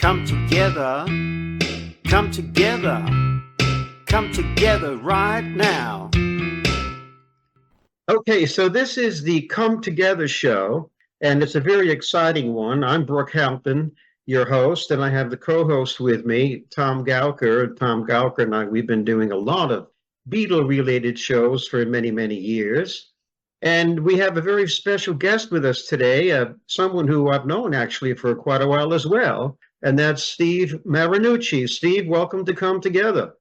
Come together, come together, come together right now. Okay, so this is the Come Together show, and it's a very exciting one. I'm Brooke Halpin, your host, and I have the co-host with me, Tom Gouker. Tom Gouker and I, we've been doing a lot of Beatle-related shows for many, many years. And we have a very special guest with us today, someone who I've known actually for quite a while as well, and that's Steve Marinucci. Steve, welcome to Come Together.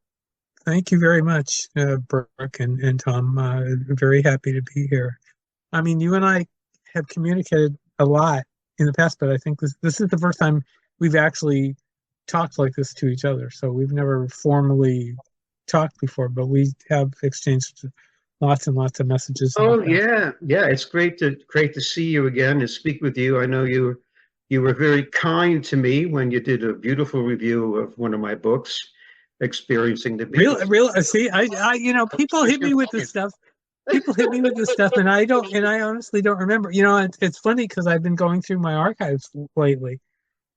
Thank you very much, Brooke and Tom. Very happy to be here. I mean, you and I have communicated a lot in the past, but I think this is the first time we've actually talked like this to each other. So we've never formally talked before, but we have exchanged lots and lots of messages. Oh, yeah. It's great to see you again and speak with you. I know you were very kind to me when you did a beautiful review of one of my books, Experiencing the Beatles. Really. See, I people hit me with this stuff. People hit me with this stuff, and I honestly don't remember. It's funny because I've been going through my archives lately,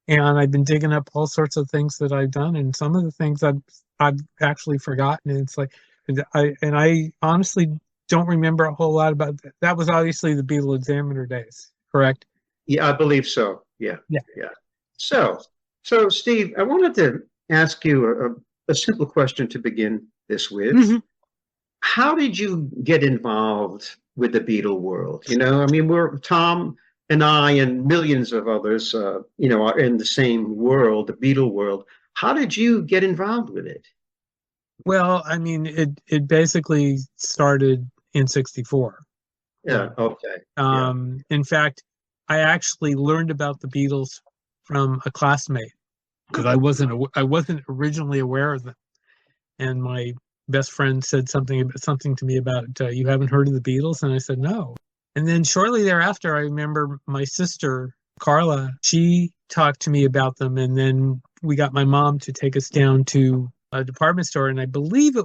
and I've been digging up all sorts of things that I've done, and some of the things I've actually forgotten. And it's like, I honestly don't remember a whole lot about that. That was obviously the Beatle Examiner days, correct? Yeah, I believe so. Yeah. So Steve, I wanted to ask you a simple question to begin this with. Mm-hmm. How did you get involved with the Beatle world? I mean, we're Tom and I and millions of others, are in the same world, the Beatle world. How did you get involved with it? Well, I mean, it basically started in '64. Yeah. Okay. In fact, I actually learned about the Beatles from a classmate because I wasn't originally aware of them, and my best friend said something to me about you haven't heard of the Beatles, and I said no. And then shortly thereafter, I remember my sister Carla. She talked to me about them, and then we got my mom to take us down to a department store, and I believe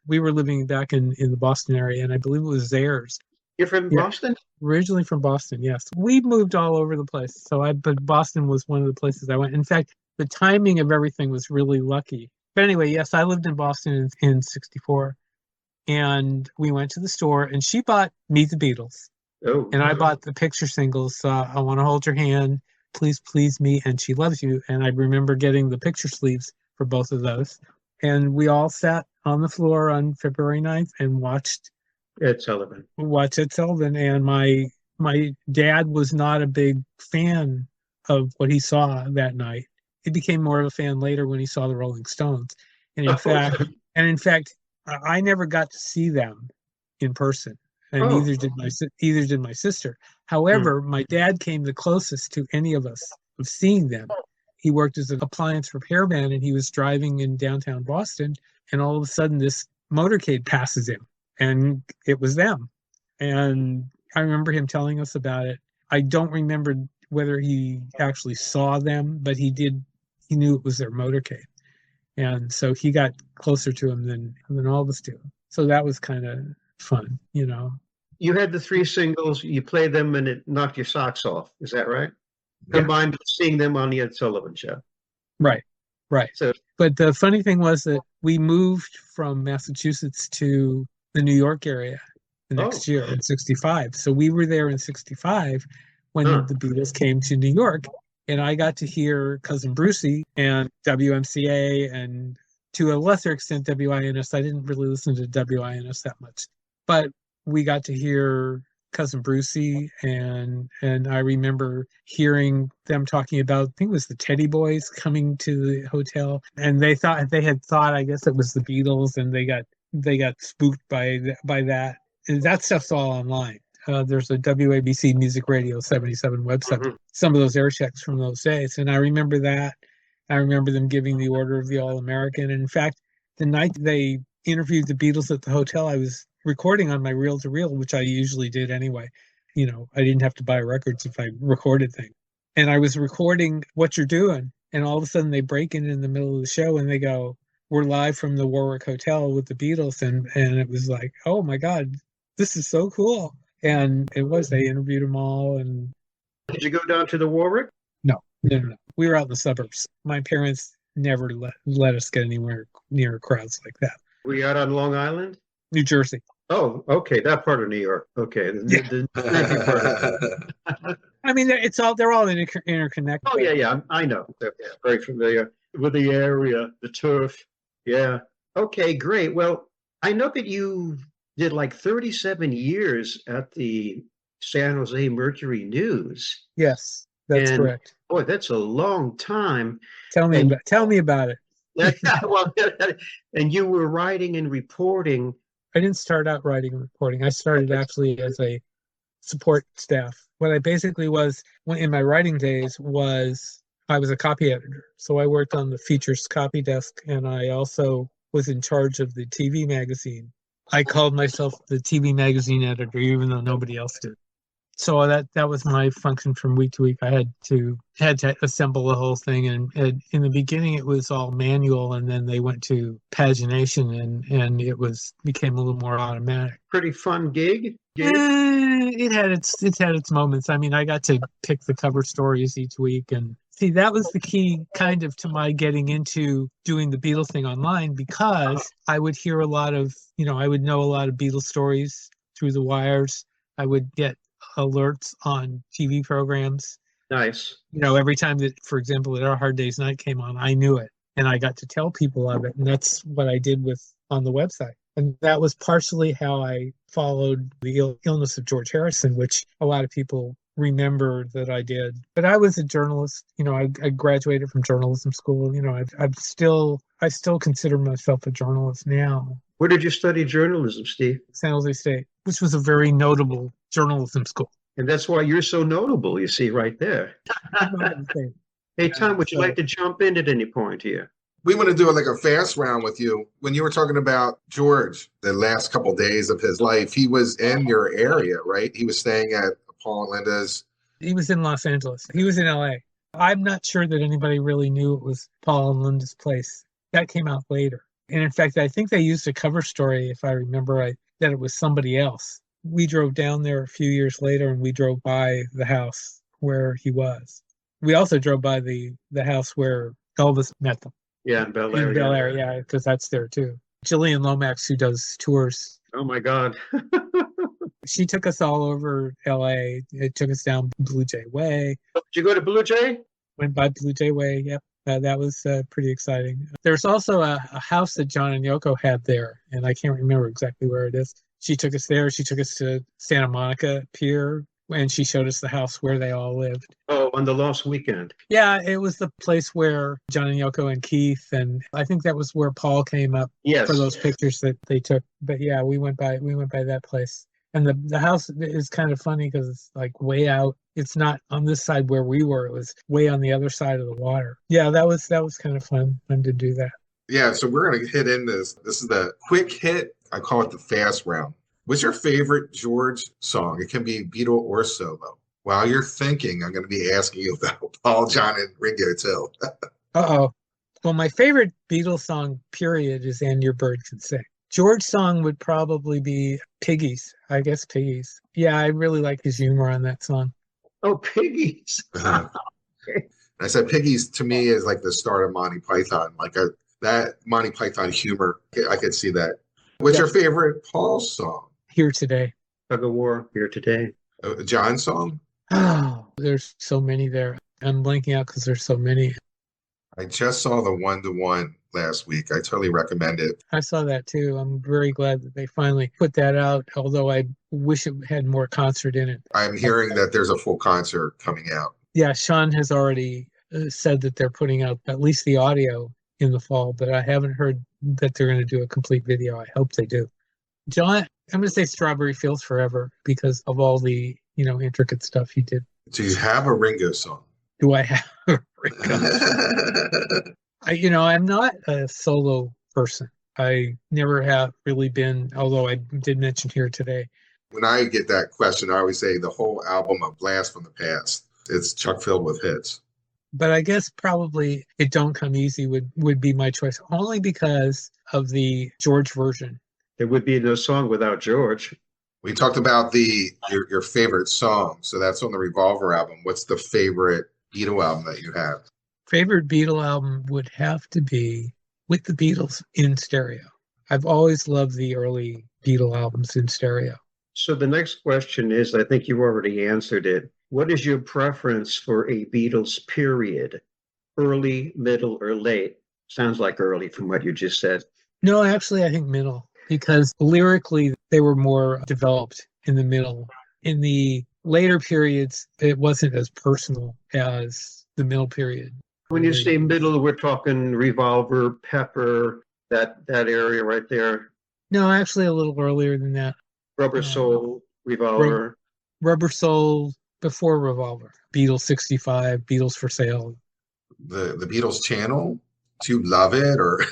we were living back in the Boston area, and I believe it was Zayre's. You're from Boston? Originally from Boston, yes. We moved all over the place, but Boston was one of the places I went. In fact, the timing of everything was really lucky. But anyway, yes, I lived in Boston in '64, and we went to the store, and she bought Meet the Beatles. Oh. And I bought the picture singles, I Want to Hold Your Hand, Please Please Me, and She Loves You. And I remember getting the picture sleeves for both of those. And we all sat on the floor on February 9th and watched Ed Sullivan. And my dad was not a big fan of what he saw that night. He became more of a fan later when he saw the Rolling Stones. And in fact, I never got to see them in person, and neither did my sister. However, my dad came the closest to any of us of seeing them. He worked as an appliance repairman, and he was driving in downtown Boston, and all of a sudden this motorcade passes him, and it was them. And I remember him telling us about it. I don't remember whether he actually saw them, but he did. He knew it was their motorcade. And so he got closer to him than all of us do. So that was kind of fun, You had the 3 singles, you played them, and it knocked your socks off. Is that right? Yeah. Combined with seeing them on the Ed Sullivan Show. Right. So, but the funny thing was that we moved from Massachusetts to the New York area the next year in '65. So we were there in '65 when the Beatles came to New York. And I got to hear Cousin Brucey and WMCA and to a lesser extent WINS. I didn't really listen to WINS that much. But we got to hear Cousin Brucey, and I remember hearing them talking about, I think it was the Teddy Boys coming to the hotel, and they had thought I guess it was the Beatles, and they got spooked by that. And that stuff's all online. There's a WABC Music Radio 77 website. Mm-hmm. Some of those air checks from those days, and I remember that. I remember them giving the Order of the All-American. And in fact, the night they interviewed the Beatles at the hotel, I was recording on my reel-to-reel, which I usually did anyway. I didn't have to buy records if I recorded things. And I was recording What You're Doing, and all of a sudden they break in the middle of the show and they go, "We're live from the Warwick Hotel with the Beatles." And it was like, oh my God, this is so cool. And they interviewed them all. And did you go down to the Warwick? No, No, no, no. We were out in the suburbs. My parents never let us get anywhere near crowds like that. Were you out on Long Island? New Jersey. Oh, okay, that part of New York. Okay, Yeah. the Jersey part of I mean, they're all interconnected. Oh, yeah, I know. Yeah, very familiar with the area, the turf. Yeah. Okay, great. Well, I know that you did like 37 years at the San Jose Mercury News. Yes, that's And correct. boy, that's a long time. Tell me about it. Well, and you were writing and reporting. I didn't start out writing and reporting. I started actually as a support staff. What I basically was in my writing days was I was a copy editor. So I worked on the features copy desk, and I also was in charge of the TV magazine. I called myself the TV magazine editor, even though nobody else did. So that was my function from week to week. I had to assemble the whole thing, and in the beginning it was all manual, and then they went to pagination, and it became a little more automatic. Pretty fun gig. It had its moments. I mean, I got to pick the cover stories each week, and see, that was the key kind of to my getting into doing the Beatles thing online, because I would hear a lot of, I would know a lot of Beatles stories through the wires. I would get alerts on TV programs. Nice. Every time that, for example, that Our Hard Day's Night came on, I knew it, and I got to tell people of it, and that's what I did on the website. And that was partially how I followed the illness of George Harrison, which a lot of people remember that I did. But I was a journalist. I graduated from journalism school. I still consider myself a journalist now. Where did you study journalism, Steve? San Jose State, which was a very notable journalism school. And that's why you're so notable, you see, right there. Hey, Tom, would you like to jump in at any point here? We want to do like a fast round with you. When you were talking about George, the last couple of days of his life, he was in your area, right? He was staying at Paul and Linda's. He was in Los Angeles. He was in LA. I'm not sure that anybody really knew it was Paul and Linda's place. That came out later. And in fact, I think they used a cover story, if I remember right, that it was somebody else. We drove down there a few years later, and we drove by the house where he was. We also drove by the house where Elvis met them. Yeah, in Bel Air. In Bel Air, yeah, because that's there too. Jillian Lomax, who does tours. Oh my God. She took us all over LA. It took us down Blue Jay Way. Did you go to Blue Jay? Went by Blue Jay Way, yep. That was pretty exciting. There's also a house that John and Yoko had there, and I can't remember exactly where it is. She took us there. She took us to Santa Monica Pier, and she showed us the house where they all lived. Oh, on the Lost Weekend. Yeah, it was the place where John and Yoko and Keith, and I think that was where Paul came up for those pictures that they took. But yeah, we went by that place. And the house is kind of funny because it's like way out. It's not on this side where we were. It was way on the other side of the water. Yeah, that was kind of fun to do that. Yeah, so we're going to hit in this. This is the quick hit. I call it the fast round. What's your favorite George song? It can be Beatle or solo. While you're thinking, I'm going to be asking you about Paul, John, and Ringo too. Uh-oh. Well, my favorite Beatles song, period, is And Your Bird Can Sing. George's song would probably be Piggies. I guess Piggies. Yeah, I really like his humor on that song. Oh, Piggies. I said Piggies to me is like the start of Monty Python. Like that Monty Python humor. I could see that. What's your favorite Paul song? Here Today. Tug of War, Here Today. A John song? Oh, there's so many there. I'm blanking out because there's so many. I just saw the 1-to-1 last week. I totally recommend it. I saw that too. I'm very glad that they finally put that out, although I wish it had more concert in it. I'm hearing that there's a full concert coming out. Yeah, Sean has already said that they're putting out at least the audio in the fall, but I haven't heard that they're going to do a complete video. I hope they do. John, I'm going to say Strawberry Fields Forever because of all the, intricate stuff he did. Do you have a Ringo song? Do I have a Ringo song? I'm not a solo person. I never have really been, although I did mention Here Today. When I get that question, I always say the whole album of Blast from the Past. It's chock filled with hits. But I guess probably It Don't Come Easy would be my choice, only because of the George version. There would be no song without George. We talked about your favorite song. So that's on the Revolver album. What's the favorite Beatle album that you have? Favorite Beatle album would have to be With the Beatles in stereo. I've always loved the early Beatle albums in stereo. So the next question is, I think you already answered it. What is your preference for a Beatles period? Early, middle, or late? Sounds like early from what you just said. No, actually, I think middle, because lyrically they were more developed in the middle. In the later periods, it wasn't as personal as the middle period. When you say middle, we're talking Revolver, Pepper, that area right there. No, actually a little earlier than that. Rubber Soul, Revolver. Rubber Soul before Revolver. Beatles 65, Beatles for Sale. The Beatles channel? Do you love it, or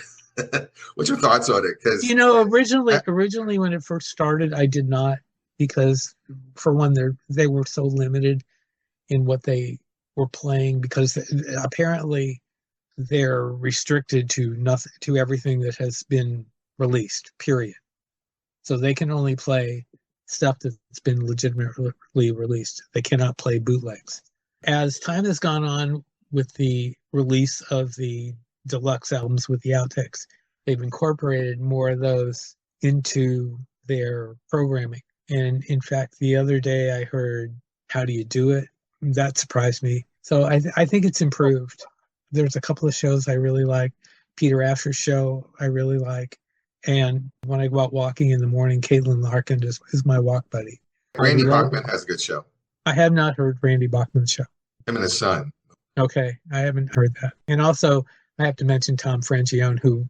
what's your thoughts on it? Because originally when it first started, I did not, because for one, they were so limited in what they were playing, because apparently they're restricted to nothing, to everything that has been released, period. So they can only play stuff that's been legitimately released. They cannot play bootlegs. As time has gone on with the release of the deluxe albums with the outtakes, they've incorporated more of those into their programming. And in fact, the other day I heard How Do You Do It? That surprised me. So I think it's improved. There's a couple of shows I really like. Peter Asher's show I really like. And when I go out walking in the morning, Caitlin Larkin is my walk buddy. Randy Bachman has a good show. I have not heard Randy Bachman's show. Him and his son. Okay, I haven't heard that. And also, I have to mention Tom Frangione, who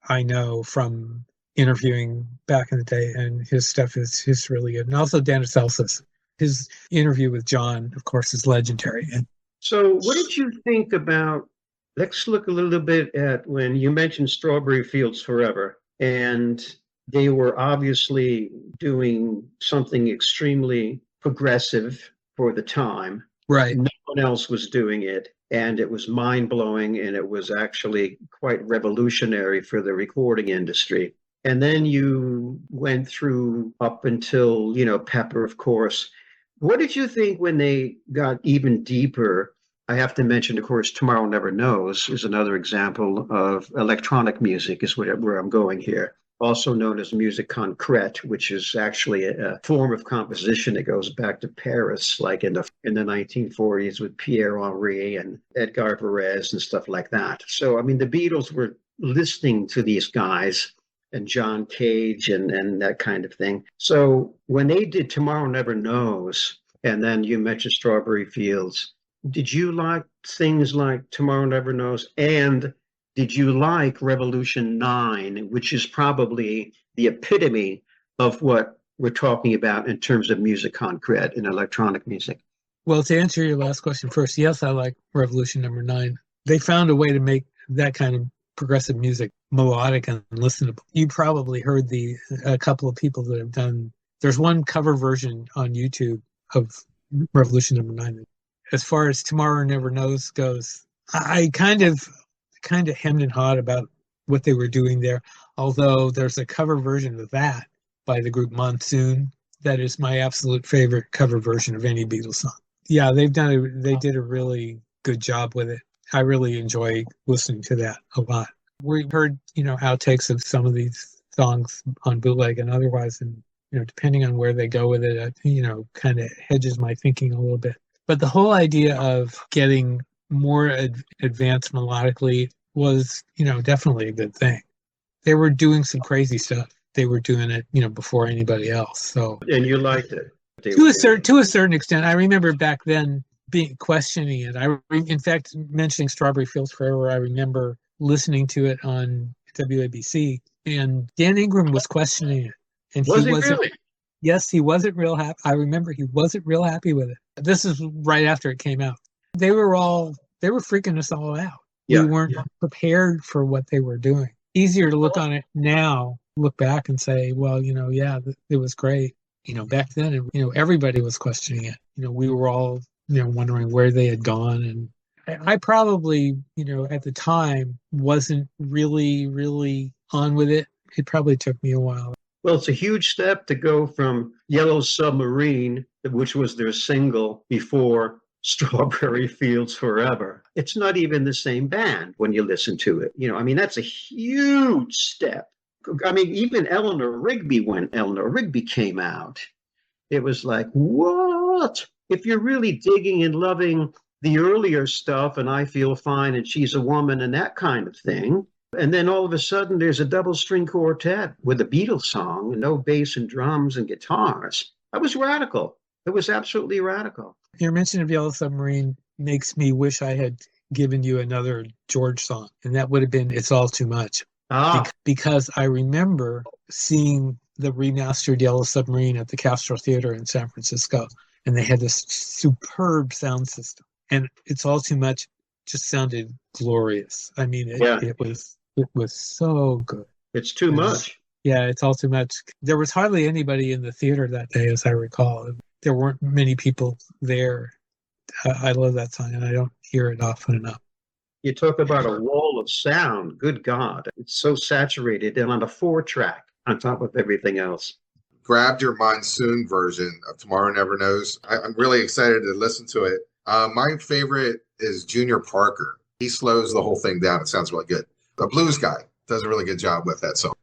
I know from interviewing back in the day, and his stuff is really good. And also Dennis Elsas. His interview with John, of course, is legendary. And so what did you think about, let's look a little bit at when you mentioned Strawberry Fields Forever, and they were obviously doing something extremely progressive for the time. Right. No one else was doing it, and it was mind-blowing, and it was actually quite revolutionary for the recording industry. And then you went through up until, Pepper, of course. What did you think when they got even deeper? I have to mention, of course, Tomorrow Never Knows is another example of electronic music, is where I'm going here. Also known as musique concrète, which is actually a form of composition that goes back to Paris, like in the 1940s with Pierre Henry and Edgar Varese and stuff like that. So, I mean, the Beatles were listening to these guys and John Cage and that kind of thing. So when they did Tomorrow Never Knows, and then you mentioned Strawberry Fields, did you like things like Tomorrow Never Knows? And did you like Revolution 9, which is probably the epitome of what we're talking about in terms of musique concrète and electronic music? Well, to answer your last question first, yes, I like Revolution number 9. They found a way to make that kind of progressive music melodic and listenable. You probably heard a couple of people that have done, there's one cover version on YouTube of Revolution number 9. As far as Tomorrow Never Knows goes, I kind of hemmed and hawed about what they were doing there, although there's a cover version of that by the group Monsoon that is my absolute favorite cover version of any Beatles song. Yeah, they did a really good job with it. I really enjoy listening to that a lot. We heard, outtakes of some of these songs on bootleg and otherwise, and, depending on where they go with it, kind of hedges my thinking a little bit. But the whole idea of getting more advanced melodically was, definitely a good thing. They were doing some crazy stuff. They were doing it, before anybody else. So, and you liked it to a certain extent. I remember back then questioning it. In fact, mentioning Strawberry Fields Forever, I remember listening to it on WABC, and Dan Ingram was questioning it, and he wasn't really. Yes, he wasn't real happy. I remember he wasn't real happy with it. This is right after it came out. They were freaking us all out. Yeah, we weren't prepared for what they were doing. Easier to look on it now, look back and say, well, it was great. Back then, everybody was questioning it. We were all, wondering where they had gone. And I probably, at the time wasn't really, really on with it. It probably took me a while. Well, it's a huge step to go from Yellow Submarine, which was their single before Strawberry Fields Forever. It's not even the same band when you listen to it. I mean, that's a huge step. I mean, even Eleanor Rigby, when Eleanor Rigby came out, it was like, what? If you're really digging and loving the earlier stuff, and I Feel Fine, and She's a Woman, and that kind of thing, and then all of a sudden there's a double string quartet with a Beatles song, no bass and drums and guitars. That was radical. It was absolutely radical. Your mention of Yellow Submarine makes me wish I had given you another George song, and that would have been It's All Too Much. Because I remember seeing the remastered Yellow Submarine at the Castro Theater in San Francisco, and they had this superb sound system. And It's All Too Much just sounded glorious. I mean, it was so good. It's too much. Yeah, It's All Too Much. There was hardly anybody in the theater that day, as I recall. There weren't many people there. I love that song, and I don't hear it often enough. You talk about a wall of sound. Good God. It's so saturated and on a 4-track on top of everything else. Grabbed your Monsoon version of Tomorrow Never Knows. I'm really excited to listen to it. My favorite is Junior Parker. He slows the whole thing down. It sounds really good. The blues guy does a really good job with that song.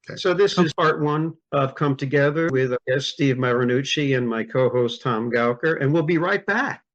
Okay. So this is part 1 of Come Together with Steve Marinucci and my co-host Tom Gouker, and we'll be right back.